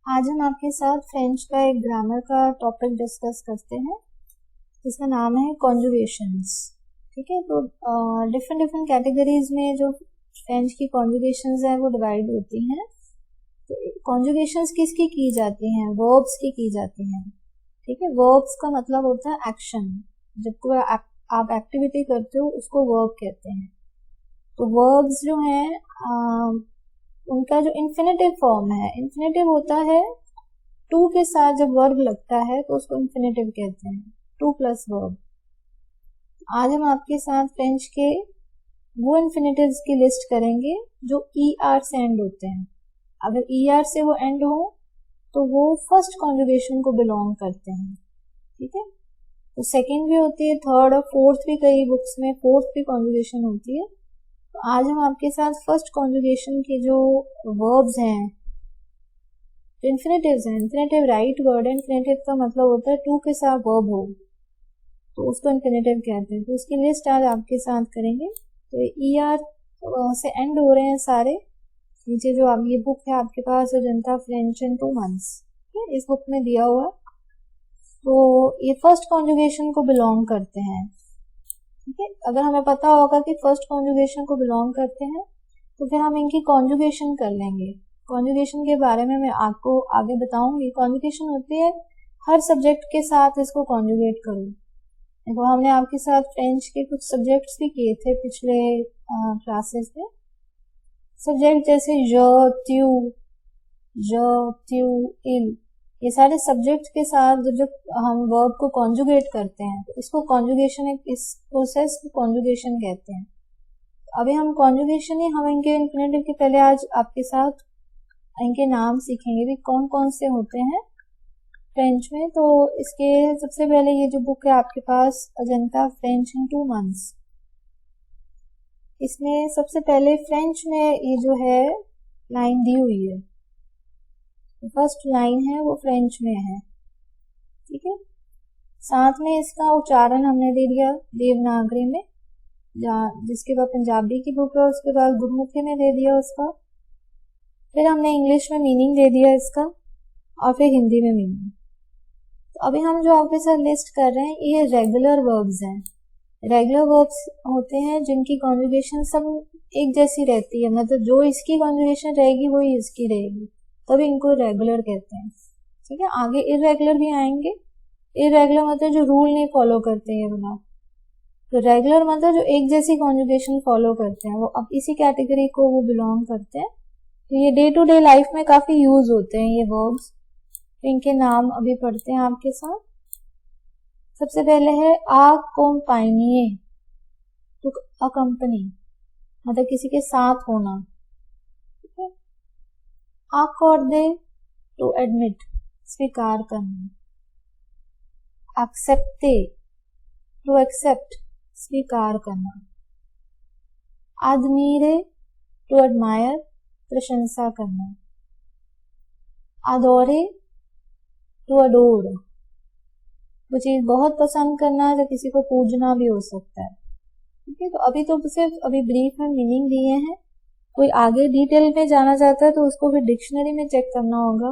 आज हम आपके साथ फ्रेंच का एक ग्रामर का टॉपिक डिस्कस करते हैं जिसका नाम है कॉन्जुगेशंस। ठीक है, तो डिफरेंट डिफरेंट कैटेगरीज में जो फ्रेंच की कॉन्जुगेशंस हैं वो डिवाइड होती हैं। तो कॉन्जुगेशंस किसकी की जाती हैं? वर्ब्स की जाती हैं। ठीक है, वर्ब्स का मतलब होता है एक्शन। जब कोई आप एक्टिविटी करते हो उसको वर्ब कहते हैं। तो वर्ब्स जो हैं उनका जो इन्फिनेटिव फॉर्म है, इन्फिनेटिव होता है टू के साथ जब वर्ब लगता है तो उसको इन्फिनेटिव कहते हैं, टू प्लस वर्ब। आज हम आपके साथ फ्रेंच के वो इन्फिनेटिव्स की लिस्ट करेंगे जो ER से एंड होते हैं। अगर ER से वो एंड हो तो वो फर्स्ट कॉन्जुगेशन को बिलोंग करते हैं। ठीक है, तो सेकेंड भी होती है, थर्ड और फोर्थ भी, कई बुक्स में फोर्थ भी कॉन्जुगेशन होती है। तो आज हम आपके साथ फर्स्ट कॉन्जुगेशन के जो वर्ब्स हैं, इन्फिनेटिव्स हैं, इन्फिनेटिव राइट वर्ड है। इन्फिनेटिव का मतलब होता है टू के साथ वर्ब हो तो उसको इन्फिनेटिव कहते हैं। तो उसकी लिस्ट आज आपके साथ करेंगे। तो ER से एंड हो रहे हैं सारे। नीचे जो आप ये बुक है आपके पास, अजंता फ्रेंच इन 2 months, इस बुक में दिया हुआ है। तो ये फर्स्ट कॉन्जुगेशन को बिलोंग करते हैं। ठीक है, अगर हमें पता होगा कि फर्स्ट कॉन्जुगेशन को बिलोंग करते हैं तो फिर हम इनकी कॉन्जुगेशन कर लेंगे। कॉन्जुगेशन के बारे में मैं आपको आगे बताऊंगी। कॉन्जुगेशन होती है हर सब्जेक्ट के साथ इसको कॉन्जुगेट करो। देखो, हमने आपके साथ फ्रेंच के कुछ सब्जेक्ट्स भी किए थे पिछले क्लासेस में। सब्जेक्ट जैसे त्यू, इल, ये सारे सब्जेक्ट के साथ जब हम वर्ब को कॉन्जुगेट करते हैं तो इसको कॉन्जुगेशन, इस प्रोसेस को कॉन्जुगेशन कहते हैं। अभी हम कॉन्जुगेशन ही, हम इनके इन्फिनेटिव के पहले आज आपके साथ इनके नाम सीखेंगे भी कौन कौन से होते हैं फ्रेंच में। तो इसके सबसे पहले ये जो बुक है आपके पास, अजंता फ्रेंच इन 2 months, इसमें सबसे पहले फ्रेंच में ये जो है लाइन दी हुई है, फर्स्ट लाइन है वो फ्रेंच में है। ठीक है, साथ में इसका उच्चारण हमने दे दिया देवनागरी में, जिसके बाद पंजाबी की बुक है, उसके बाद गुरमुखी में दे दिया उसका, फिर हमने इंग्लिश में मीनिंग दे दिया इसका, और फिर हिंदी में मीनिंग। तो अभी हम जो आपके साथ लिस्ट कर रहे हैं ये रेगुलर वर्ब्स हैं। रेगुलर वर्ब्स होते हैं जिनकी कॉन्जुगेशन सब एक जैसी रहती है, मतलब जो इसकी कॉन्जुगेशन रहेगी वही इसकी रहेगी, तभी इनको रेगुलर कहते हैं। ठीक है, आगे इरेगुलर भी आएंगे। इरेगुलर मतलब जो रूल नहीं फॉलो करते हैं बना। तो रेगुलर मतलब जो एक जैसी कॉन्जुगेशन फॉलो करते हैं, वो अब इसी कैटेगरी को वो बिलोंग करते हैं। तो ये डे टू डे लाइफ में काफी यूज होते हैं ये वर्ब्स। इनके नाम अभी पढ़ते हैं आपके साथ। सबसे पहले है अकोम्पानिए, तो अकंपनी मतलब किसी के साथ होना। ठीक है, अकॉर्डे टू एडमिट, स्वीकार करना। एक्सेप्टे टू एक्सेप्ट, स्वीकार करना। admire टू एडमायर, प्रशंसा करना। adore टू अडोर, वो चीज बहुत पसंद करना, जो किसी को पूजना भी हो सकता है। ठीक है, तो अभी तो सिर्फ अभी ब्रीफ में मीनिंग दिए हैं। कोई आगे डिटेल में जाना चाहता है तो उसको फिर डिक्शनरी में चेक करना होगा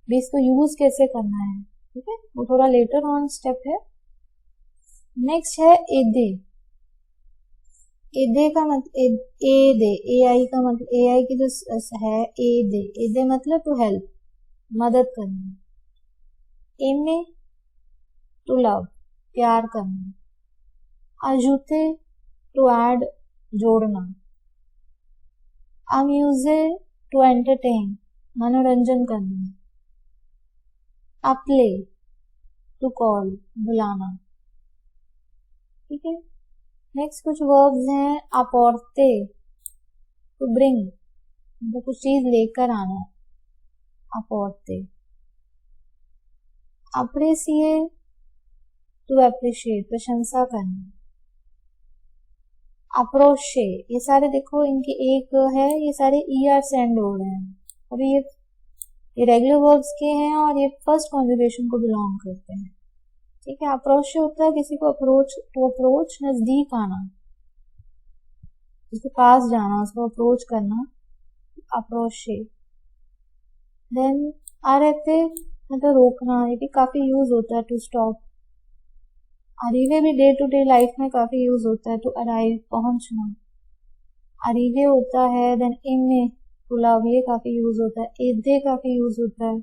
भी इसको यूज कैसे करना है। ठीक है, वो थोड़ा लेटर ऑन स्टेप है। नेक्स्ट है एदे। एदे का मतलब एआई का मतलब, एआई की जो है एदे मतलब टू हेल्प, मदद करना। एमे टू लव, प्यार करना। अजूते टू ऐड, जोड़ना। अम्यूजे टू एंटरटेन, मनोरंजन करना। अपले टू कॉल, बुलाना। ठीक है, नेक्स्ट कुछ वर्ब्स हैं। अपोर्ते टू ब्रिंग, वो कुछ चीज लेकर आना, अपोर्ते। अप्रेसिए टू अप्रिशिएट, प्रशंसा करना। अप्रोचे, ये सारे देखो इनके एक है, ये सारे ER से एंड हो रहे हैं। अभी ये रेगुलर वर्ब्स के हैं और ये फर्स्ट कॉन्जुगेशन को बिलोंग करते हैं। ठीक है, अप्रोच होता है किसी को अप्रोच, टू अप्रोच, नजदीक आना, उसके पास जाना, उसको अप्रोच करना, अप्रोचे। देन आरएफए मतलब रोकना, ये भी काफी यूज होता है, टू स्टॉप। अरीवे भी डे टू डे लाइफ में काफी यूज होता है, टू अराइव, पहुंचना। अरीवे होता है, देन इमे, टू लव, ये काफी यूज होता है। एदे काफी यूज होता है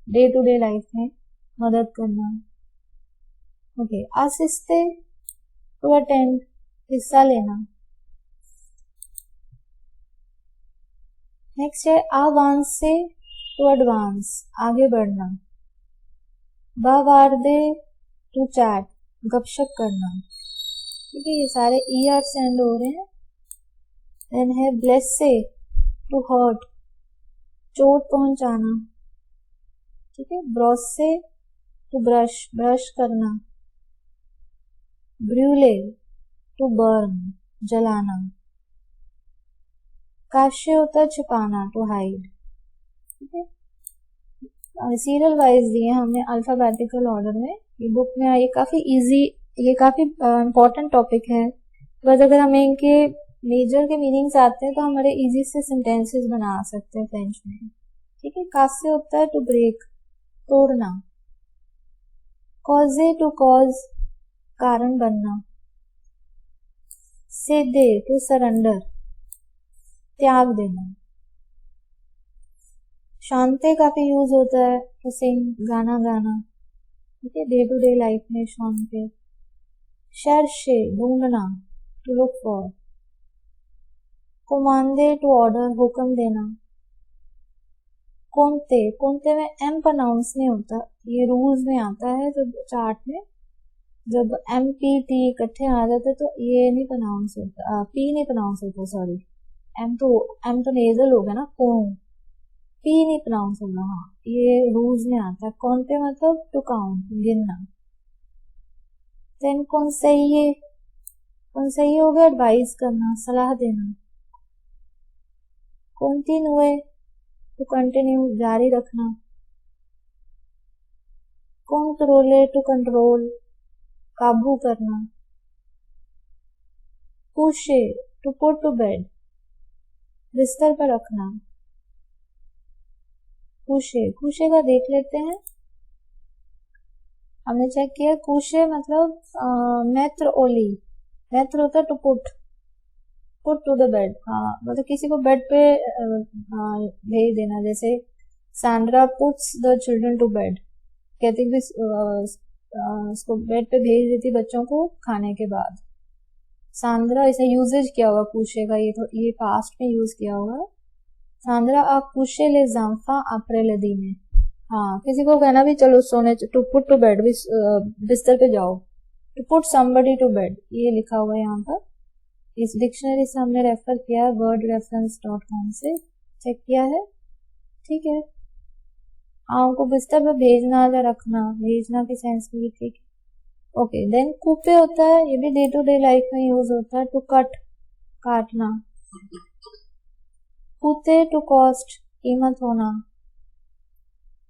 डे टू डे लाइफ में, मदद करना। ओके, असिस्ते, टू अटेंड, हिस्सा लेना। नेक्स्ट है आवांसे, टू एडवांस, आगे बढ़ना। बावार्दे, टू चैट, गपशप करना। ठीक है, ये सारे ER से एंड हो रहे हैं। देन है ब्लेसे, टू हर्ट, चोट पहुंचाना। ठीक है, ब्रोसे, टू ब्रश, ब्रश करना। ब्रूले, टू बर्न, जलाना। काश्य होता है छुपाना, टू हाइड। ठीक है, सीरियल वाइज दिए हमने अल्फाबेटिकल ऑर्डर में, ये बुक में ये काफी इजी, ये काफी इम्पोर्टेंट टॉपिक है, बस अगर हमें इनके मेजर के मीनिंग्स आते हैं तो हम बड़े इजी से सेंटेंसेस बना सकते हैं फ्रेंच में। ठीक है, काश्य होता है टू ब्रेक, तोड़ना। कॉजे, टू कॉज, कारण बनना। सेदे, टू सरेंडर, त्याग देना। शांते काफी यूज होता है, टू सिंग, गाना गाना। ठीक है, डे टू डे लाइफ में शांते। शर्शे, ढूंढना, टू लुक फॉर। कुमांदे, टू ऑर्डर, हुक्म देना। कोंते, कोंते में एम प्रोनाउंस नहीं होता, ये रूल्स में आता है, तो चार्ट में जब MPT इकट्ठे आ जाते तो ये नहीं प्रोनाउंस होता, पी नहीं प्रोनाउंस होता, सॉरी, एम तो नेजल हो गया ना, कों, पी नहीं प्रोनाउंस होगा। हाँ, ये रूल्स में आता है। कौनते मतलब टू काउंट, गिनना। देन कौनसइये, कौनसइये हो गया एडवाइस करना, सलाह देना। कॉन्टिन्यूए, टू कंटिन्यू, जारी रखना। कंट्रोले, टू कंट्रोल, काबू करना। कुशे, टू पुट टू बेड, बिस्तर पर रखना। कुशे, कुशे का देख लेते हैं, हमने चेक किया। कुशे मतलब नेत्र ओली, नेत्र होता है to put, put to the bed. हाँ, मतलब किसी को बेड पे भेज देना, जैसे Sandra puts the children to bed, कहती कि उसको बेड पे भेज देती बच्चों को खाने के बाद। सांद्रा, इसे यूजेज किया होगा कुशे का, ये पास्ट में यूज किया होगा। सांद्रा आ कुशे ले जाम्फा अप्रैल दी में। हाँ, किसी को कहना भी चलो सोने, टू पुट टू बेड, बिस्तर पे जाओ, to put somebody to bed, ये लिखा हुआ है यहाँ पर। इस डिक्शनरी से हमने रेफर किया है, wordreference.com से चेक किया है। ठीक है, उनको बिस्तर पे भेजना या रखना, भेजना के सेंस में, ठीक है। ओके, देन कूपे होता है, ये भी डे टू डे लाइफ में यूज होता है, टू कट, काटना। कूते, टू कॉस्ट, कीमत होना।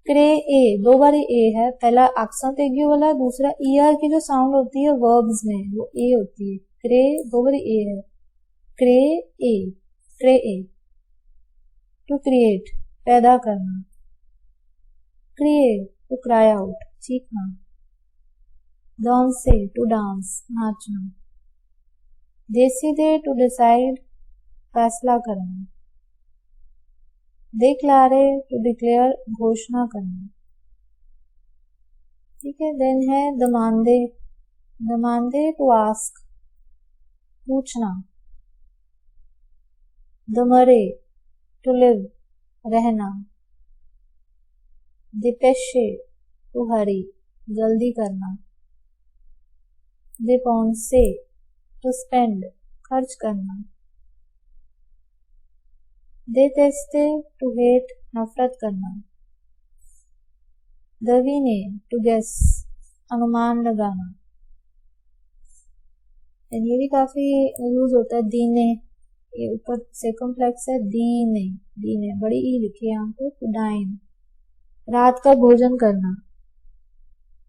क्रे ए, दो बारी ए है, पहला एक्सेंट एग्यू वाला है, दूसरा ER की जो साउंड होती है वर्ब्स में वो ए होती है। क्रे, दो बारी ए है। क्रे ए, क्रे ए। टू क्रिएट, पैदा करना। क्रिएट, टू क्राई आउट, चीखना। डांसे, टू डांस, नाचना। डेसिडे, टू डिसाइड, फैसला करना। डिक्लारे, टू डिक्लेयर, घोषणा करना। ठीक है, देन है दमांदे, दमांदे, टू आस्क, पूछना। दमरे, टू लिव, रहना। दिपेशे, टू हरी, जल्दी करना। दिपोंसे, टू स्पेंड, खर्च करना। देतेस्ते, टू हेट, नफरत करना। दवीने, टू गेस, अनुमान लगाना। ये भी काफी यूज होता है। दीने, ये ऊपर सर्कमफ्लेक्स है, दीने, दीने बड़ी ई लिखी है यहाँ पे। टू डाइन, रात का भोजन करना।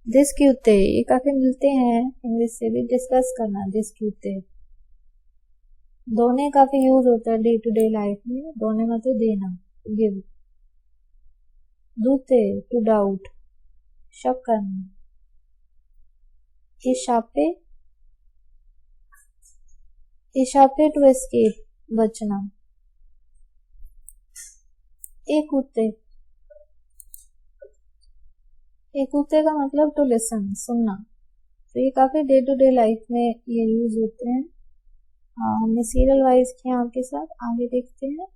डिस्क्यूटे, ये काफी मिलते हैं इंग्लिश से भी, डिस्कस करना, डिस्क्यूटे। दोने काफी यूज होता है डे टू डे लाइफ में, दोने मतलब देना, गिव। दूते टू डाउट, शक करना। इशापे, इशापे टू एस्केप, बचना। एकूते, एकूते का मतलब टू लिसन, सुनना। तो ये काफी डे टू डे लाइफ में ये यूज होते हैं। हमने सीरियल वाइज किया आपके साथ, आगे देखते हैं।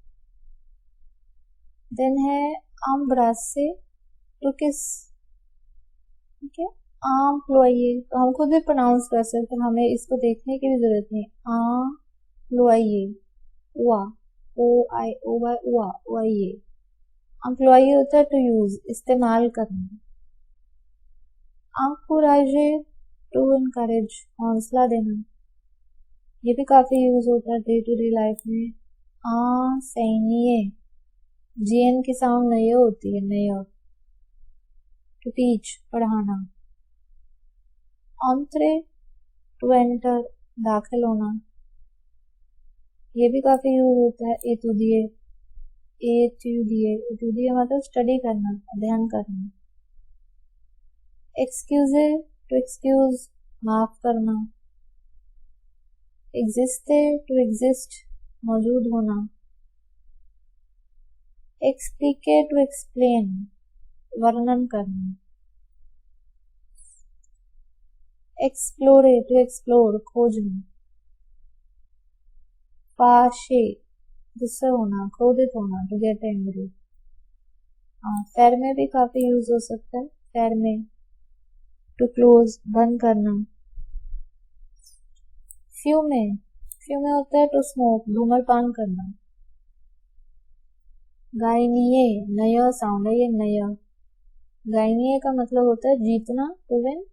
देन है आम्ब्रासे टू किस, ठीक है। आम्प्लॉये, तो हम खुद भी प्रोनाउंस कर सकते हैं, हमें इसको देखने की भी जरूरत नहीं। आम्प्लॉये, उआ, ओ आई ओ वाई, उआ, उआइए। एम्प्लॉये होता है टू यूज, इस्तेमाल करना। encourage टू इनकरेज, हौसला देना। ये भी काफी यूज होता है डे टू डे लाइफ में। सैनिये, जीएन की साउंड नय होती है, नय। टू टीच, पढ़ाना। entrer टू एंटर, दाखिल होना। ये भी काफी यूज होता है। एतुदिए, एतुदिए मतलब स्टडी करना, अध्ययन करना। एक्सक्यूजे टू एक्सक्यूज, माफ करना। एग्जिस्टे टू एग्जिस्ट, मौजूद होना। एक्सप्लिके टू एक्सप्लेन, वर्णन करना। एक्सप्लोरे टू एक्सप्लोर, खोजना। पाशे, गुस्से होना, क्रोधित होना, टू गेट एंग्री। फेर में भी काफी यूज हो सकता है। फेर में टू क्लोज, बंद करना। फ्यूमे, फ्यूमे होता है टू स्मोक, धूम्रपान करना। गायनीय, नया साउंड है ये, नया। गायनीय का मतलब होता है जीतना, टू विन,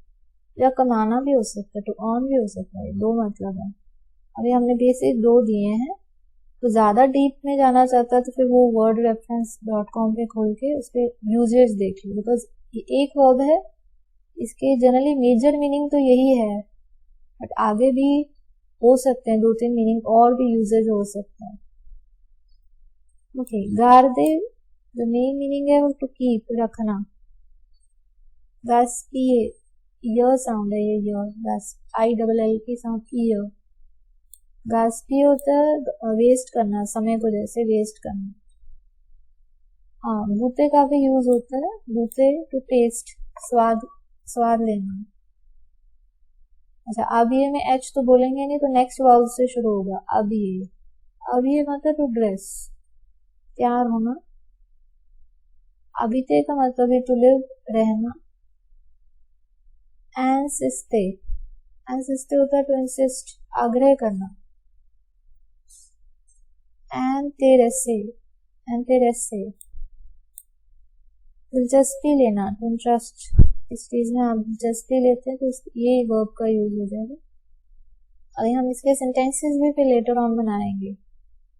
या कमाना भी हो सकता है, टू अर्न भी हो सकता है। दो मतलब है। अभी हमने बेसिक दो दिए हैं। तो ज्यादा डीप में जाना चाहता है तो फिर वो wordreference.com पे खोल के उस पे यूजेज देख लो, बिकॉज एक वर्ब है, इसके जनरली मेजर मीनिंग तो यही है, बट आगे भी हो सकते हैं 2-3 मीनिंग और भी यूजेज हो सकता है। ओके, गार्डे, जो मेन मीनिंग है वो टू कीप, रखना। गास्पिए, ईयर साउंड है ये, ईयर, गास, ILL की साउंड, ईयर। गास्पिए होता है वेस्ट करना, समय को जैसे वेस्ट करना। बूते का भी यूज होता है, बूते टू टेस्ट, स्वाद, स्वाद लेना। अच्छा, अब ये में एच तो बोलेंगे नहीं, तो नेक्स्ट वाउल से शुरू होगा। अब ये मतलब टू ड्रेस, तैयार होना। अबीते का मतलब है टू लिव, रहना। एंसिस्टे, एंसिस्टे होता है टू इंसिस्ट, आग्रह करना। एंटेरेसे, एंटेरेसे, दिलचस्पी लेना, टू इंटरेस्ट, इस चीज में आप दिलचस्पी लेते हैं तो ये वर्ब का यूज हो जाएगा। अभी हम इसके सेंटेंसेस भी फिर लेटर ऑन बनाएंगे।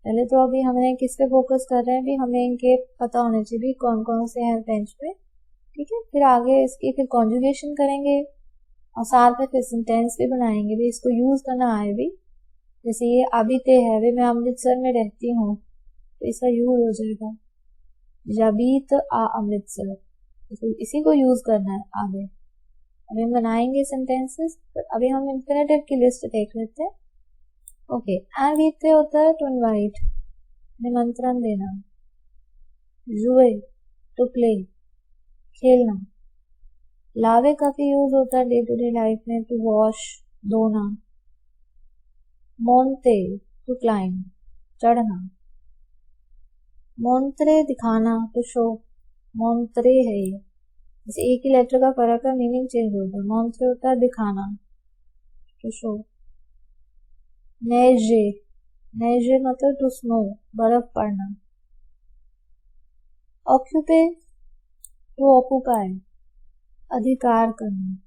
पहले तो अभी हमने किस पे फोकस कर रहे हैं, भी हमें इनके पता होने चाहिए भी कौन कौन से हैं बेंच पे, ठीक है। फिर आगे इसकी फिर कॉन्जुगेशन करेंगे और साथ में फिर सेंटेंस भी बनाएंगे भी, इसको यूज करना आए भी। जैसे ये अबीते है, भी मैं अमृतसर में रहती हूँ, तो इसका यूज हो जाएगा जबीत आ अमृतसर, तो इसी को यूज करना है आगे। अभी हम बनाएंगे सेंटेंसेस, अभी हम इंफिनिटिव की लिस्ट देख लेते हैं। ओके, इनवीटे होता है टू इनवाइट, निमंत्रण देना। जुए, टू प्ले, खेलना। लावे का भी यूज होता है डे टू डे लाइफ में, टू वॉश, धोना। मोन्ते, टू क्लाइंब, चढ़ना। मोन्त्रे, दिखाना, टू शो, मोन्त्रे है ये, जैसे एक ही लेटर का फर्क है, मीनिंग चेंज होता है। मोन्त्रे होता है दिखाना, टू शो। नेजे, नेजे मतलब टू स्नो, बर्फ पड़ना। ऑक्यूपे, टू ऑक्यूपाई, अधिकार करना।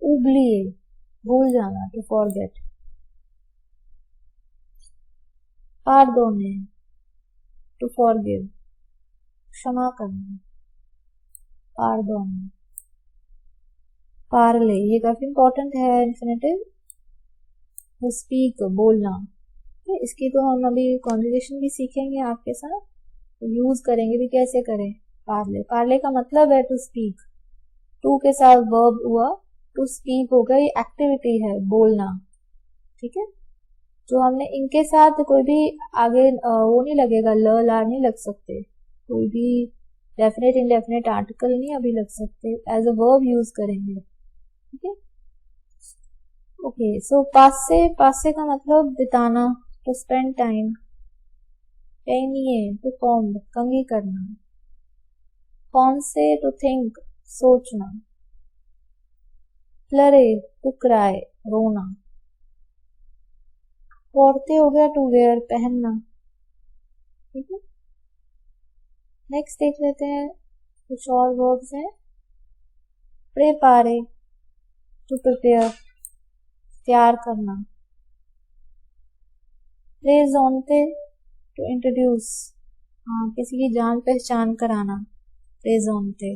उबलिए, भूल जाना, टू फॉरगेट। पार्दोने, टू फॉरगिव, क्षमा करना। पार्दोने। पार्ले, ये काफी इंपॉर्टेंट है इन्फिनिटिव, टू स्पीक, बोलना। इसकी तो हम अभी कॉन्जुगेशन भी सीखेंगे आपके साथ। तो यूज करेंगे भी कैसे करें, पार्ले। पार्ले का मतलब है टू स्पीक, टू के साथ वर्ब हुआ, टू स्पीक हो गई, एक्टिविटी है बोलना, ठीक है। जो हमने इनके साथ कोई भी आगे वो नहीं लगेगा, ल ला नहीं लग सकते, कोई भी डेफिनेट इंडेफिनेट आर्टिकल नहीं अभी लग सकते, एज अ वर्ब यूज करेंगे, ठीक है। ओके, सो पासे का मतलब बिताना, टू स्पेंड टाइम। पेनिए टू कॉम्ब, कंघी करना। कौन से टू थिंक, सोचना। प्लरे टू क्राई, रोना। पोर्ते हो गया टू वेयर, पहनना, ठीक है। नेक्स्ट देख लेते हैं कुछ और वर्ब्स हैं। प्रेपारे टू प्रिपेयर, तैयार करना। प्रेजोंते टू इंट्रोड्यूस, हाँ किसी की जान पहचान कराना, प्रेजोंते।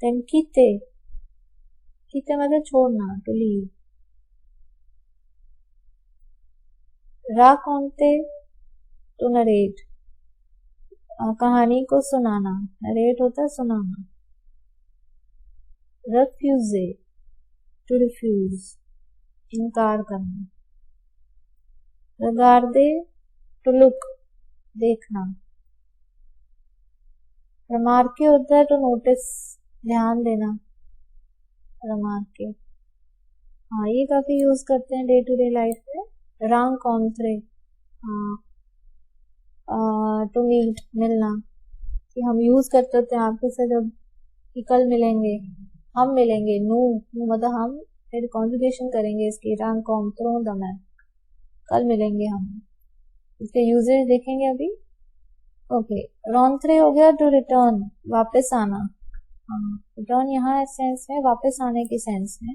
देन कीते, कीते मतलब छोड़ना, टू लीव। राकोंते टू नरेट, कहानी को सुनाना, नरेट होता है सुनाना। रिफ्यूजे टू रिफ्यूज, इनकार करना। रिगार्डे टू लुक, देखना। रिमार्के होता है टू नोटिस, ध्यान देना, रिमार्के। हाँ ये काफी यूज करते हैं डे टू डे लाइफ में। रैंकॉन्ट्रे, टू मीट, मिलना, कि हम यूज करते थे आपके साथ जब कि कल मिलेंगे, हम मिलेंगे। नू मतलब हम, फिर कॉन्जुगेशन करेंगे इसकी, रैंकॉन्ट्रो दम, कल मिलेंगे हम। इसके यूजेज देखेंगे अभी। ओके, रॉन्थ्रे हो गया टू रिटर्न, वापस आना। रिटर्न यहाँ सेंस में वापस आने की सेंस में,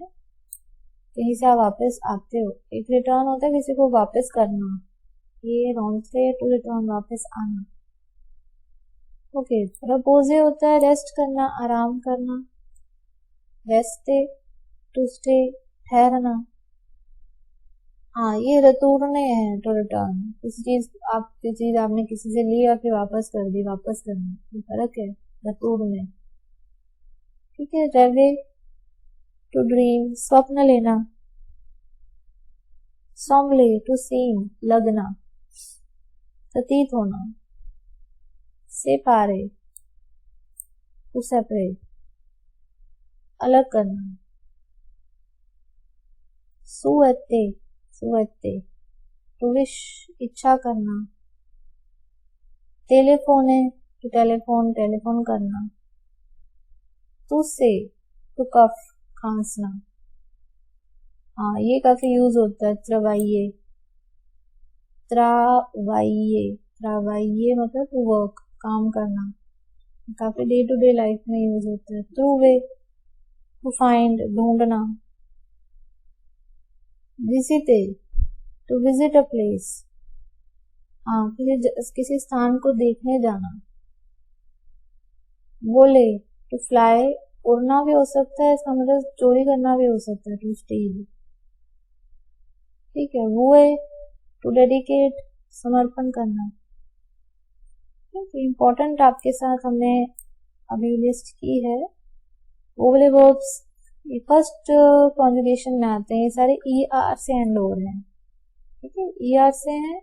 कहीं से आप वापस आते हो। एक रिटर्न होता है किसी को वापस करना, ये रॉन्थ्रे टू रिटर्न, वापस आना। ओके, रिपोजे होता है रेस्ट करना, आराम करना। रेस्टे टू स्टे, ठहरना। हाँ ये रिटूरने है टू रिटर्न, किसी चीज आपने किसी से ली और फिर वापस कर दी, वापस करना, ये फर्क है रिटूरने, ठीक है। रेवे टू ड्रीम, स्वप्न लेना। सोमले टू सीम, लगना, प्रतीत होना। सेपारे टू सेपरेट, अलग करना। सुअते, सुअते टू विश, इच्छा करना। टेलीफोने टू टेलीफोन, टेलीफोन करना। तुसे टू कफ, खांसना। हाँ ये काफी यूज होता है। त्रवाइये, त्रावाइये, त्रावाइये मतलब टू वर्क, काम करना, काफी डे टू डे लाइफ में यूज होता है। ट्रूवे टू फाइंड, ढूंढना। विजिटे टू विजिट अ प्लेस, हाँ किसी स्थान को देखने जाना। बोले टू फ्लाई, उड़ना भी हो सकता है, इसका मतलब चोरी करना भी हो सकता है, टू स्टील, ठीक है। वुए टू डेडिकेट, समर्पण करना। इम्पोर्टेंट आपके साथ हमने अभी लिस्ट की है। वोवले वर्ब्स ये फर्स्ट कॉन्जुगेशन में आते हैं, ये सारे ई आर से एंड ओवर हैं, ठीक है, ई आर से हैं।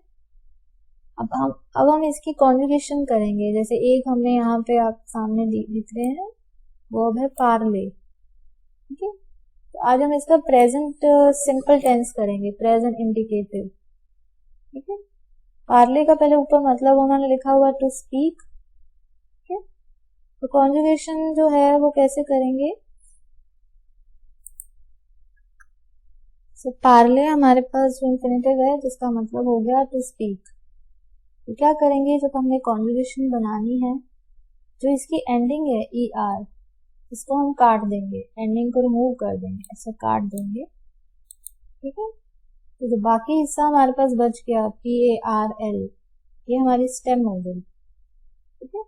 अब हम इसकी कॉन्जुगेशन करेंगे। जैसे एक हमने यहाँ पे आप सामने लिख रहे हैं, वर्ब है पार्ले, ठीक है। तो आज हम इसका प्रेजेंट सिंपल टेंस करेंगे, प्रेजेंट इंडिकेटिव, ठीक है। पार्ले का पहले ऊपर मतलब उन्होंने लिखा हुआ टू स्पीक, ठीक है। तो कॉन्जुगेशन जो है वो कैसे करेंगे। पार्ले हमारे पास जो इंफिनिटिव है जिसका मतलब हो गया टू स्पीक। तो क्या करेंगे, जब हमने कॉन्जुगेशन बनानी है, जो इसकी एंडिंग है ई आर, इसको हम काट देंगे, एंडिंग को रिमूव कर देंगे, ऐसे काट देंगे, ठीक है। तो जो बाकी हिस्सा हमारे पास बच गया पी ए आर एल, ये हमारी स्टेम हो गई, ठीक है।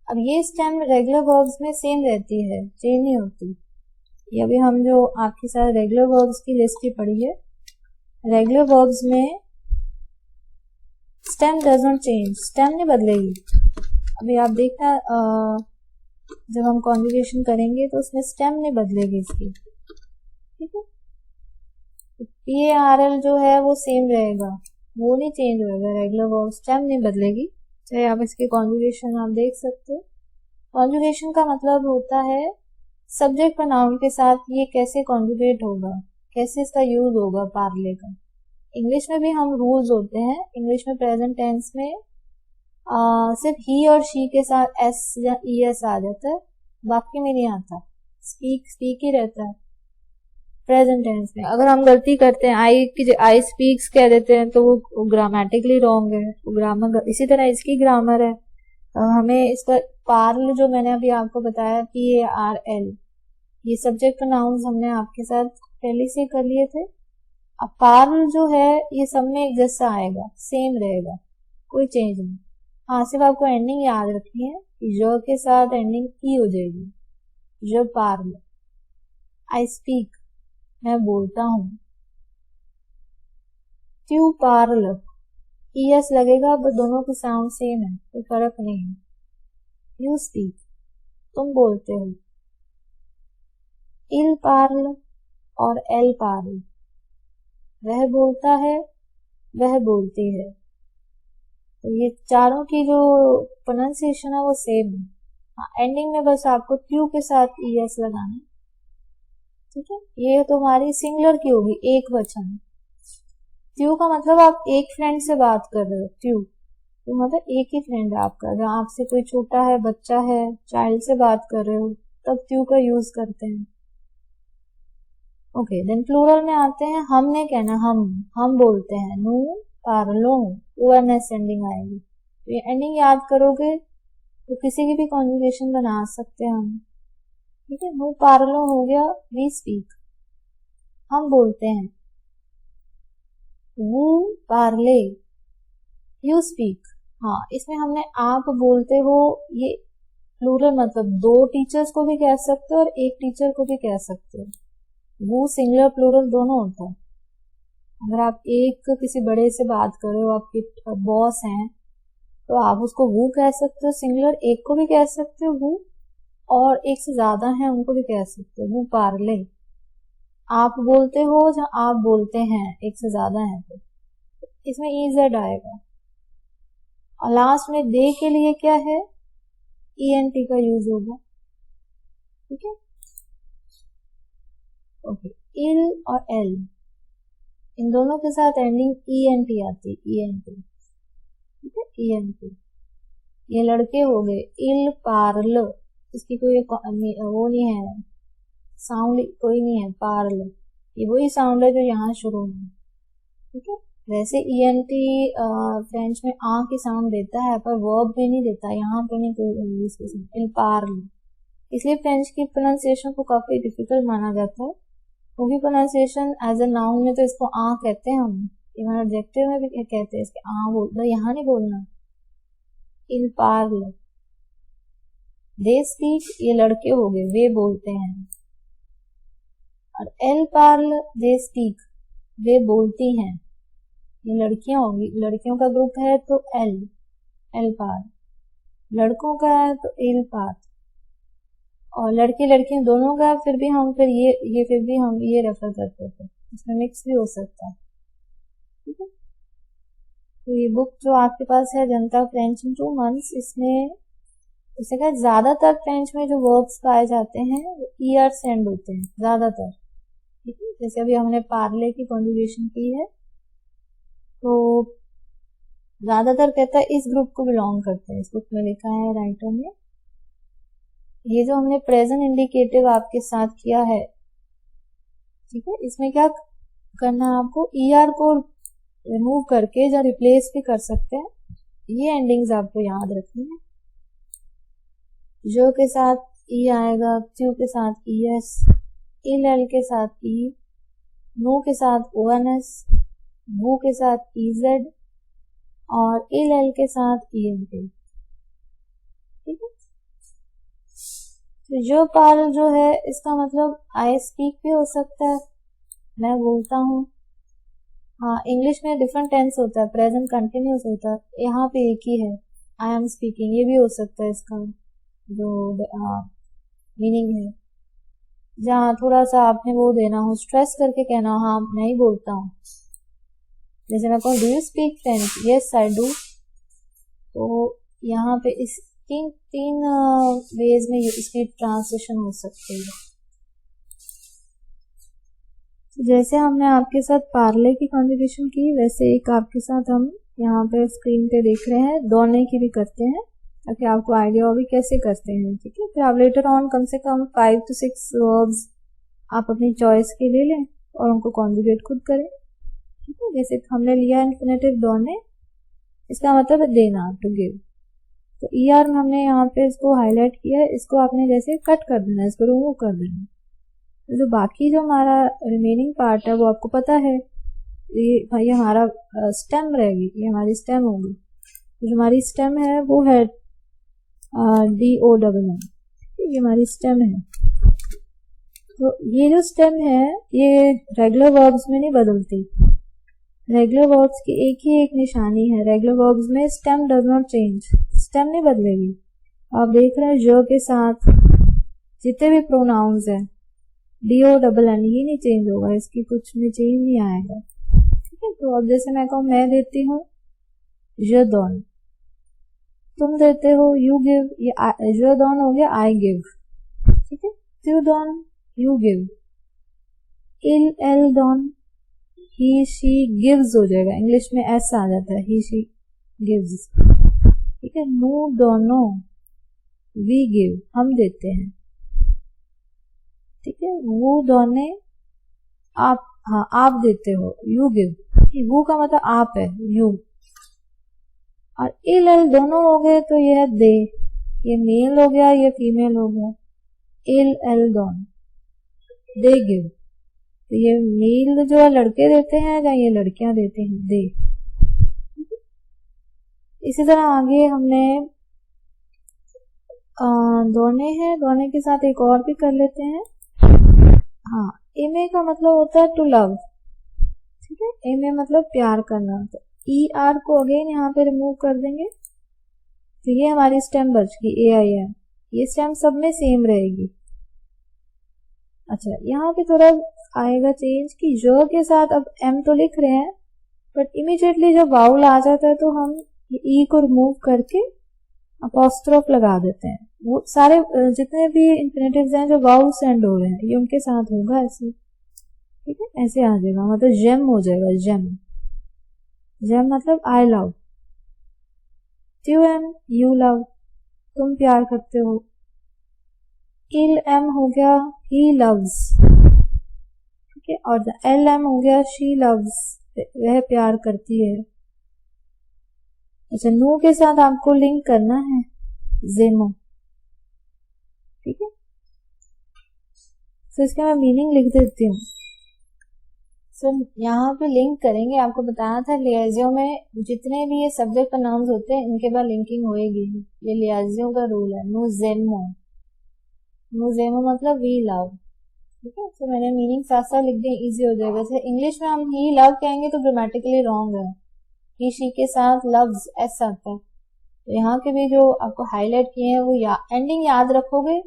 अब ये स्टेम रेगुलर वर्ब्स में सेम रहती है, चेंज नहीं होती। ये अभी हम जो आपके साथ रेगुलर वर्ब्स की लिस्ट ही पढ़ी है, रेगुलर वर्ब्स में स्टेम डजंट चेंज, स्टेम नहीं बदलेगी। अभी आप देखना जब हम कॉन्जुगेशन करेंगे तो उसमें स्टेम नहीं बदलेगी इसकी, ठीक है। PARL जो है वो सेम रहेगा, वो नहीं चेंज होगा, रेगुलर वर्ब, स्टेम नहीं बदलेगी। चाहे आप इसके कॉन्जुगेशन आप देख सकते हो। कॉन्जुगेशन का मतलब होता है सब्जेक्ट और नाउन के साथ ये कैसे कॉन्जुगेट होगा, कैसे इसका यूज होगा पार्ले का। इंग्लिश में भी हम रूल्स होते हैं, इंग्लिश में प्रेजेंट टेंस में सिर्फ ही और शी के साथ एस या ES आ जाता है, बाकी में नहीं आता। स्पीक ही रहता है प्रेजेंट टेंस में। अगर हम गलती करते हैं आई स्पीक्स कह देते हैं तो वो ग्रामेटिकली रॉन्ग है, वो ग्रामर। इसी तरह इसकी ग्रामर है। हमें इसका पार्ल जो मैंने अभी आपको बताया PARL, ये सब्जेक्ट और नाउन्स हमने आपके साथ पहले से कर लिए थे। अब पार्ल जो है ये सब में एक जैसा आएगा, सेम रहेगा, कोई चेंज नहीं। हाँ, सिर्फ आपको एंडिंग याद रखनी है कि ज के साथ एंडिंग ई हो जाएगी, ज पार्ल। आई स्पीक, मैं बोलता हूँ। ट्यू पार्ल, ES लगेगा, बस दोनों की साउंड सेम है, कोई फर्क नहीं है। यू स्पीक, तुम बोलते हो। इल पार्ल और एल पार्ल, वह बोलता है, वह बोलती है। तो ये चारों की जो प्रोनाउंसिएशन है वो सेम है। हाँ, एंडिंग में बस आपको ट्यू के साथ ES लगाना है, ठीक है। ये तो हमारी सिंगुलर की होगी, एक वचन। ट्यू का मतलब आप एक फ्रेंड से बात कर रहे हो, ट्यू तो मतलब एक ही फ्रेंड है आपका। अगर आपसे कोई छोटा है, बच्चा है, चाइल्ड से बात कर रहे हो, तब ट्यू का यूज करते हैं। ओके, देन प्लूरल में आते हैं। हमने कहना, हम बोलते हैं। नू पार्लो, ONS एंडिंग आएगी। तो ये एंडिंग याद करोगे तो किसी की भी कॉन्जुगेशन बना सकते हैं हम, ठीक है। नू पार्लो हो गया, वी स्पीक, हम बोलते हैं। वो पार्ले, यू स्पीक। हाँ, इसमें हमने आप बोलते हो, ये प्लूरल मतलब दो टीचर्स को भी कह सकते हो और एक टीचर को भी कह सकते हो। वो सिंगुलर प्लूरल दोनों होता है। अगर आप एक किसी बड़े से बात कर रहे हो, आपके बॉस हैं, तो आप उसको वो कह सकते हो सिंगुलर, एक को भी कह सकते हो वो, और एक से ज्यादा है उनको भी कह सकते हो वो पार्ले। आप बोलते हो जहाँ आप बोलते हैं, एक से ज्यादा है तो इसमें EZ आएगा। और लास्ट में दे के लिए क्या है, ENT का यूज होगा, ठीक है। ओके, इल और एल, इन दोनों के साथ एंडिंग ENT आती है, ENT, ठीक है, ENT। ये लड़के हो गए, इल पार्ल, इसकी कोई वो नहीं है, साउंड कोई नहीं है, पार्ल, ये वही साउंड है जो यहाँ शुरू में, ठीक है। वैसे ENT फ्रेंच में आ की साउंड देता है, पर वर्ब में नहीं देता, यहाँ पे नहीं कोई इल पार्ल। इसलिए फ्रेंच की प्रोनाउंसिएशन को काफी डिफिकल्ट माना जाता है, क्योंकि प्रोनाउंसिएशन एज ए नाउन में तो इसको आ कहते हैं हम, इवन एडजेक्टिव में भी कहते हैं इसके आ बोलना, यहाँ नहीं बोलना। इल पार्ल, दे स्पीक, ये लड़के हो गए, वे बोलते हैं। और एल पार्ल, दे स्पीक, वे बोलती हैं, ये लड़कियां होंगी, लड़कियों का ग्रुप है तो एल पार्ल, लड़कों का है तो इल पार्ल, और लड़के लड़कियां दोनों का फिर भी हम ये रेफर करते थे, इसमें मिक्स भी हो सकता है, ठीक है। तो ये बुक जो आपके पास है, जनता फ्रेंच इन 2 months, इसमें उसे कहा ज्यादातर फ्रेंच में जो वर्ब्स पाए जाते हैं वो ER से एंड होते हैं, ज्यादातर, ठीक है। जैसे अभी हमने पार्ले की कॉन्जुगेशन की है, तो ज्यादातर कहता है इस ग्रुप को बिलोंग करते हैं, इस बुक में लिखा है राइटर ने। ये जो हमने प्रेजेंट इंडिकेटिव आपके साथ किया है, ठीक है, इसमें क्या करना है आपको, ER को रिमूव करके या रिप्लेस भी कर सकते हैं, ये एंडिंग्स आपको याद रखनी है। जो के साथ E आएगा, ट्यू के साथ ES, इल के साथ E, नो के साथ ONS, वो के साथ EZ, और इल के साथ ENT, ठीक है। तो जो पार्ल जो है, इसका मतलब आई स्पीक भी हो सकता है, मैं बोलता हूँ। हाँ, इंग्लिश में डिफरेंट टेंस होता है, प्रेजेंट कंटिन्यूस होता है, यहाँ पे एक ही है, आई एम स्पीकिंग, ये भी हो सकता है इसका जो मीनिंग है। जहाँ थोड़ा सा आपने वो देना हो, स्ट्रेस करके कहना हो, हाँ मैं ही बोलता हूँ। जैसे मैं कहूँ do you speak French, yes I do. तो यहाँ पे इस तीन वेज में इसकी ट्रांसलेशन हो सकती है। जैसे हमने आपके साथ पार्ले की कॉन्जुगेशन की, वैसे एक आपके साथ हम यहाँ पे स्क्रीन पे देख रहे हैं दौड़ने की भी करते हैं, ताकि आपको आइडिया हो भी कैसे करते हैं। ठीक है, फिर आप लेटर ऑन कम से कम 5 to 6 वर्ब्स आप अपनी चॉइस के ले लें और उनको कॉन्जुगेट खुद करें। ठीक है, जैसे हमने लिया इन्फिनेटिव दौड़ने, इसका मतलब है देना, टू गिव। तो ER में हमने यहाँ पे इसको हाईलाइट किया है, इसको आपने जैसे कट कर देना, इसको रिमूव कर देना। जो बाकी जो हमारा रिमेनिंग पार्ट है वो आपको पता है, ये भाई हमारा स्टेम रहेगी, ये हमारी स्टेम होगी। जो हमारी स्टेम है वो है DONN, ये हमारी स्टेम है। तो ये जो स्टेम है ये रेगुलर वर्ब्स में नहीं बदलती। रेगुलर वर्ब्स की एक ही एक निशानी है, रेगुलर वर्ब्स में stem does not change, stem नहीं बदलेगी। आप देख रहे हैं ज के साथ जितने भी प्रोनाउंस है DONN ही नहीं चेंज होगा, इसकी कुछ में चेंज नहीं आएगा। ठीक है, तो अब जैसे मैं कहूँ मैं देती हूँ ज दौन, तुम देते हो यू गिव, ये ज दौन हो गया आई गिव। ठीक है, तू दौन यू गिव, इल एल दौन ही शी गिव्स हो जाएगा, इंग्लिश में एस आ जाता है, ही शी गिव्स। ठीक है, नो दोनों वी गिव, हम देते हैं। ठीक है, वो दोने आप, हाँ आप देते हो, यू गिव, वो का मतलब आप है, यू। और इल एल दोनों हो गए तो ये है दे, ये मेल हो गया, ये फीमेल हो गया। इल एल दोन, दे गिव, तो ये मेल जो है लड़के देते हैं या ये लड़कियां देते हैं, दे। इसी तरह आगे हमने दोने हैं, दोने के साथ एक और भी कर लेते हैं। हाँ, एमे का मतलब होता है टू लव। ठीक है, एमे मतलब प्यार करना, तो ER को अगेन यहाँ पे रिमूव कर देंगे, तो ये हमारी स्टेम बच गई AIM। ये स्टेम सब में सेम रहेगी। अच्छा, यहाँ पे थोड़ा आएगा चेंज कि जो के साथ अब M तो लिख रहे हैं, बट इमीडिएटली जब वाउल आ जाता है तो हम E को रिमूव करके अपॉस्ट्रोफ लगा देते हैं। वो सारे जितने भी इंफिनिटिव्स हैं जो वाउल से एंड हो रहे हैं, ये उनके साथ होगा ऐसे। ठीक है, ऐसे आ जाएगा, मतलब जेम हो जाएगा, जेम। जेम मतलब आई लव, यू एम यू लव, तुम प्यार करते हो। इल एम हो गया ही लव्स। ठीक है, और एल एम हो गया शी लव्स, वह प्यार करती है। अच्छा, नो के साथ आपको लिंक करना है जेमो। ठीक है, तो इसका मैं मीनिंग लिख देती हूँ। सो यहाँ पे लिंक करेंगे, आपको बताया था लियाजियो में जितने भी ये सब्जेक्ट प्रोनाउंस होते हैं इनके बाद लिंकिंग होएगी, ये लियाजियो का रूल है। नो जेमो, नो जेमो मतलब वी लव। ठीक है, तो मैंने मीनिंग साथ साथ लिख दिया, इजी हो जाएगा। जैसे इंग्लिश में हम ही लव कहेंगे तो ग्रामेटिकली रॉन्ग है, ही शी के साथ लव्स ऐसा आता है। तो यहाँ के भी जो आपको हाईलाइट किए हैं वो एंडिंग याद रखोगे,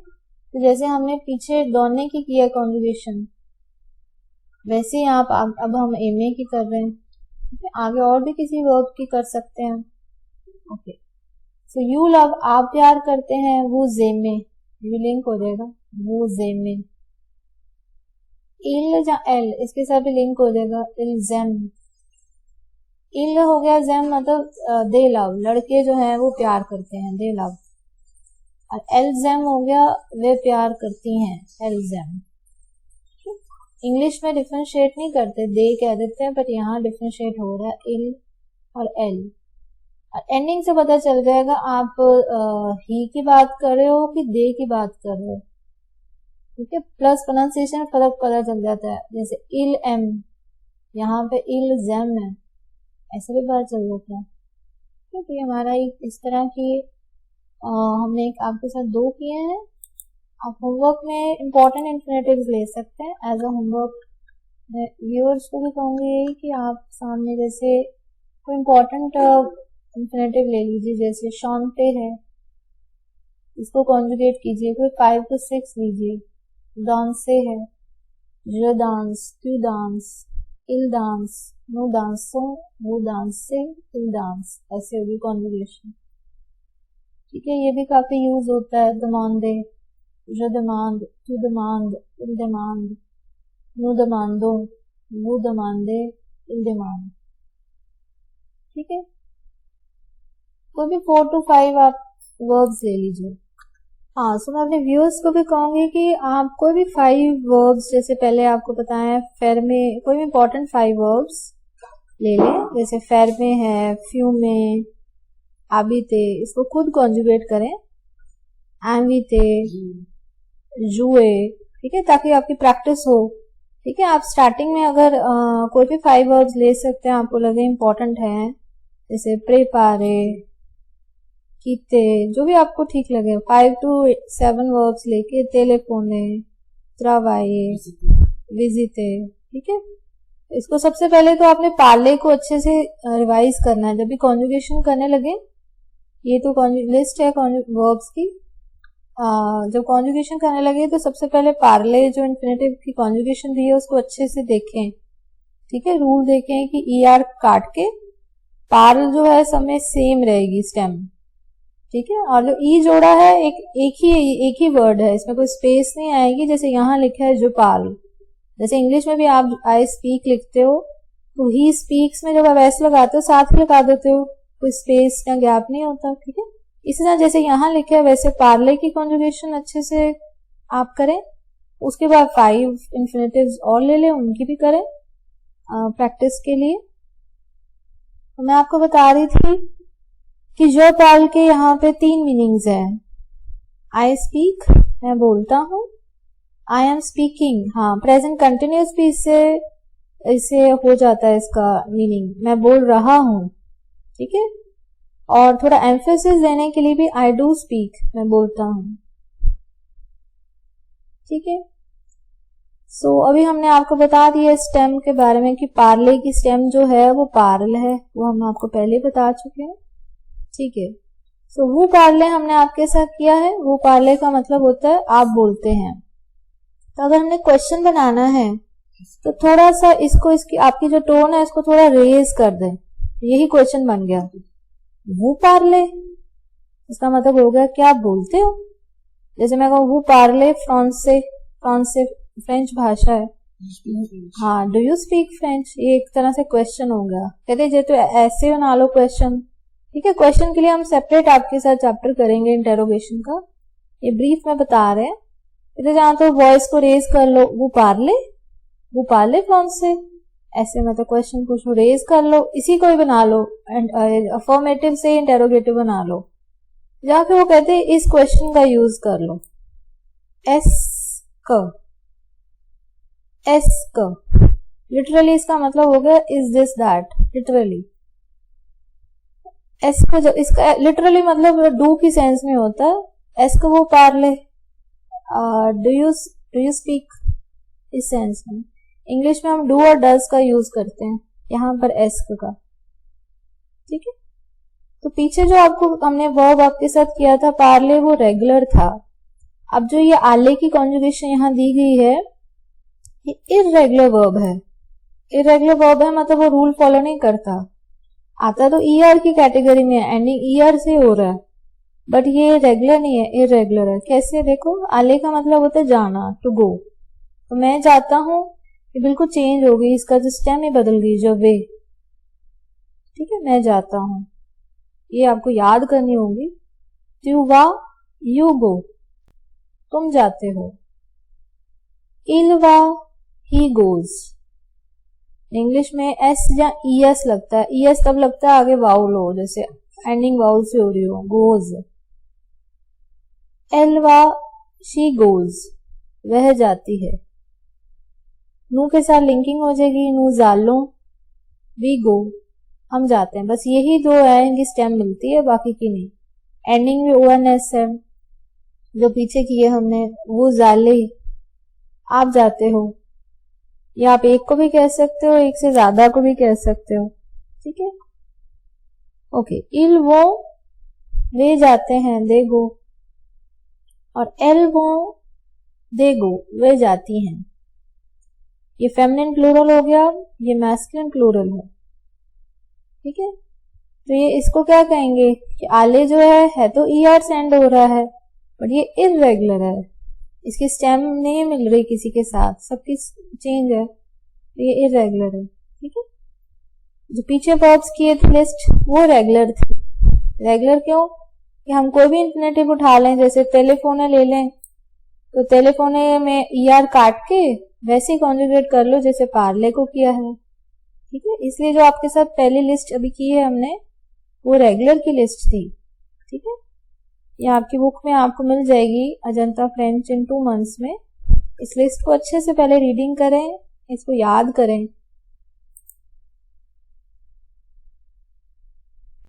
तो जैसे हमने पीछे दौड़ने की किया कॉन्जुगेशन, वैसे ही आप अब हम एमए की कर रहे हैं। ठीक है, आगे और भी किसी वर्ब की कर सकते हैं। ओके, सो यू लव, आप प्यार करते हैं, वो जेमे, ये लिंक हो जाएगा, वो जेमे। इल या एल, इसके साथ भी लिंक हो जाएगा, इल जेम। इल हो गया जेम मतलब दे लव, लड़के जो हैं वो प्यार करते हैं, दे लव। और एल जेम हो गया वे प्यार करती हैं, एल जेम। इंग्लिश में डिफरेंशिएट नहीं करते, दे कह देते हैं, बट यहाँ डिफरेंशिएट हो रहा है इल और एल। एंडिंग से पता चल जाएगा आप ही की बात कर रहे हो कि दे की बात कर रहे हो। ठीक है, प्लस प्रोनाउंसिएशन में फर्क पता चल जाता है, जैसे इल एम, यहाँ पे इल जेम है, ऐसे भी पता चल जाता है। ठीक है, हमारा इस तरह की हमने एक आपके साथ 2 किए हैं। आप होमवर्क में इंपॉर्टेंट इन्फिनेटिव्स ले सकते हैं एज अ होमवर्क, व्यूअर्स को भी कहूँगी यही कि आप सामने जैसे कोई इम्पोर्टेंट इंफिनिटिव ले लीजिए, जैसे शॉन्टे है, इसको कॉन्जुगेट कीजिए। कोई 5 to 6 लीजिए। डांसे है, je danse, tu danses, il danse, nous dansons, vous dansez, il danse, ऐसे होगी कॉन्जुगेशन। ठीक है, ये भी काफी यूज होता है। demander, je demande, tu demandes, il demande, nous demandons, vous demandez, il demande। ठीक है, कोई भी 4 to 5 आप वर्ब्स ले लीजिए। हाँ, सो मैं अपने व्यूअर्स को भी कहूंगी कि आप कोई भी 5 वर्ब्स, जैसे पहले आपको बताया फेर में कोई भी इंपॉर्टेंट 5 वर्ब्स ले लें, जैसे फेर में है, फ्यू में, आबिते, इसको खुद कॉन्जुगेट करें। एविते, जुए, ठीक है, ताकि आपकी प्रैक्टिस हो। ठीक है, आप स्टार्टिंग में अगर कोई भी 5 वर्ब्स ले सकते हैं, आपको लगे इंपॉर्टेंट है, जैसे प्रेपारे, कीते, जो भी आपको ठीक लगे। 5 to 7 वर्ब्स लेके टेलीफोने, त्रावाए, विजिटे। ठीक है, इसको सबसे पहले तो आपने पार्ले को अच्छे से रिवाइज करना है। जब भी कॉन्जुगेशन करने लगे, ये तो लिस्ट है वर्ब्स की, जब कॉन्जुगेशन करने लगे तो सबसे पहले पार्ले जो इन्फिनेटिव की कॉन्जुगेशन दी है उसको अच्छे से देखें। ठीक है, रूल देखें कि ER काट के पार्ल जो है सब में सेम रहेगी स्टेम। ठीक है, और जो ई जोड़ा है एक ही वर्ड है, इसमें कोई स्पेस नहीं आएगी। जैसे यहाँ लिखा है जो पाल, जैसे इंग्लिश में भी आप आई स्पीक लिखते हो तो ही स्पीक्स में जब आप ऐसे लगाते हो साथ ही लगा देते हो, कोई स्पेस या गैप नहीं होता। ठीक है, इसी तरह जैसे यहाँ लिखा है वैसे पार्ले की कॉन्जुगेशन अच्छे से आप करें। उसके बाद 5 इंफिनिटिव्स और ले लें, उनकी भी करें प्रैक्टिस के लिए। तो मैं आपको बता रही थी कि जो पाल के यहाँ पे 3 मीनिंग्स है। आई स्पीक, मैं बोलता हूँ। आई एम स्पीकिंग, हाँ, प्रेजेंट कंटिन्यूस भी इससे हो जाता है इसका मीनिंग, मैं बोल रहा हूँ। ठीक है, और थोड़ा एम्फेसिस देने के लिए भी आई डू स्पीक, मैं बोलता हूँ। ठीक है, सो अभी हमने आपको बता दिया स्टेम के बारे में कि पार्ले की स्टेम जो है वो पार्ल है, वो हम आपको पहले बता चुके हैं। ठीक है, सो वो पार्ले हमने आपके साथ किया है। वो पार्ले का मतलब होता है आप बोलते हैं। तो अगर हमने क्वेश्चन बनाना है तो थोड़ा सा इसकी आपकी जो टोन है इसको थोड़ा रेज कर दें, यही क्वेश्चन बन गया। वो पार्ले, इसका मतलब हो गया कि आप बोलते हो। जैसे मैं कहूँ वो पार्ले फ्रांसे, फ्रेंच भाषा है, हाँ, डू यू स्पीक फ्रेंच, ये एक तरह से क्वेश्चन हो गया। कहते जे तो ऐसे बना लो क्वेश्चन। ठीक है, क्वेश्चन के लिए हम सेपरेट आपके साथ चैप्टर करेंगे इंटेरोगेशन का, ये ब्रीफ में बता रहे हैं। इधर जहां तो वॉइस को रेज कर लो, वो पार्ले फ्रांसे, ऐसे मतलब क्वेश्चन पूछो, रेज कर लो, इसी को ही बना लो, अफर्मेटिव से इंटेरोगेटिव बना लो। जहां पे वो कहते हैं इस क्वेश्चन का यूज कर लो, एस्क, लिटरली इसका मतलब हो गया is this that, literally. Ask जो इसका लिटरली मतलब डू की सेंस में होता है, एस्क वो पार्ले, डू यू स्पीक इस सेंस में। इंग्लिश में हम डू और डज का यूज करते हैं, यहाँ पर एस्क का। ठीक है, तो पीछे जो आपको हमने वर्ब आपके साथ किया था पार्ले, वो रेगुलर था। अब जो ये आले की कॉन्जुगेशन यहाँ दी गई है, ये इर्रेगुलर वर्ब है। इर्रेगुलर वर्ब है मतलब वो रूल फॉलो नहीं करता, आता तो ER की कैटेगरी में है, एंडिंग ER से हो रहा है, बट ये रेगुलर नहीं है, इर्रेगुलर है। कैसे, देखो, आले का मतलब होता है जाना, टू गो। तो मैं जाता हूँ, ये बिल्कुल चेंज हो गई, इसका जो स्टेम ही बदल गई, जो वे। ठीक है, मैं जाता हूँ, ये आपको याद करनी होगी। तू वा, यू गो, तुम जाते हो। इल वा, ही गोज। इंग्लिश में एस या ES लगता है, ES तब लगता है आगे वाउल हो, जैसे एंडिंग वाउल से हो रही हो, गोज। एलवा, शी गोज, वह जाती है। नू के साथ लिंकिंग हो जाएगी, नू जालो, वी गो, हम जाते हैं। बस यही दो है इनकी स्टेम मिलती है, बाकी की नहीं। एंडिंग में ONS है, जो पीछे की है हमने, वो जाले, आप जाते हो। या आप एक को भी कह सकते हो, एक से ज्यादा को भी कह सकते हो, ठीक है। ओके, इल वो वे जाते हैं, दे गो, और एल वो दे गो, वे जाती हैं। ये फेमिनिन प्लूरल हो गया, ये मैस्कुलिन प्लूरल है, ठीक है। तो ये इसको क्या कहेंगे कि आले जो है तो ER सेंड हो रहा है, बट ये इर्रेगुलर है, इसकी स्टेम नहीं मिल रही किसी के साथ, सबकी चेंज है, तो ये इर्रेगुलर है, ठीक है। जो पीछे वर्ब्स किए थे लिस्ट वो रेगुलर थे। रेगुलर क्यों कि हम कोई भी इंफिनिटिव उठा लें, जैसे टेलीफोने ले लें तो टेलीफोने में ER काट के वैसे ही कॉन्जुगेट कर लो जैसे पार्ले को किया है, ठीक है। इसलिए जो आपके साथ पहली लिस्ट अभी की है हमने वो रेगुलर की लिस्ट थी, ठीक है। ये आपकी बुक में आपको मिल जाएगी, अजंता फ्रेंच इन 2 months में। इस लिस्ट को अच्छे से पहले रीडिंग करें, इसको याद करें,